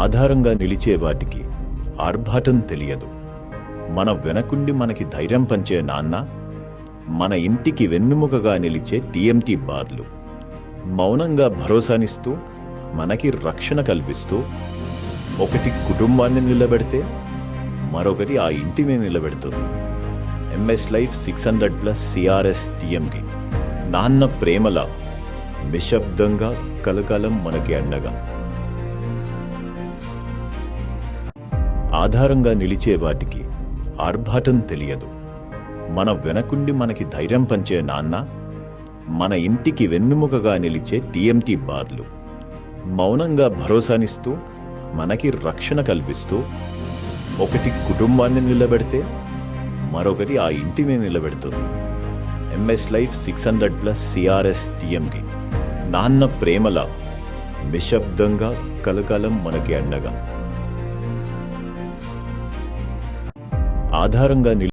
ఆధారంగా నిలిచే వాటికి ఆర్భాటం తెలియదు. మన వెనకుండి మనకి ధైర్యం పంచే నాన్న, మన ఇంటికి వెన్నుముకగా నిలిచే టీఎంటీ బార్లు, మౌనంగా భరోసానిస్తూ మనకి రక్షణ కల్పిస్తూ, ఒకటి కుటుంబాన్ని నిలబెడితే మరొకటి ఆ ఇంటిని నిలబెడుతుంది. ఎంఎస్ లైఫ్ 600+ సిఆర్ఎస్ టీఎంకి నాన్న ప్రేమలా నిశ్శబ్దంగా కలకాలం మనకి అండగా. ఆధారంగా నిలిచే వాటికి ఆర్భాటం తెలియదు. మన వెనకుండి మనకి ధైర్యం పంచే నాన్న, మన ఇంటికి వెన్నుముకగా నిలిచే టీఎంటీ బార్లు, మౌనంగా భరోసానిస్తూ మనకి రక్షణ కల్పిస్తూ, ఒకటి కుటుంబాన్ని నిలబెడితే మరొకటి ఆ ఇంటిని నిలబెడుతుంది. ఎంఎస్ లైఫ్ 600+ సిఆర్ఎస్ టీఎంకి నాన్న ప్రేమలా నిశ్శబ్దంగా కలకాలం మనకి అండగా. ఆధారంగా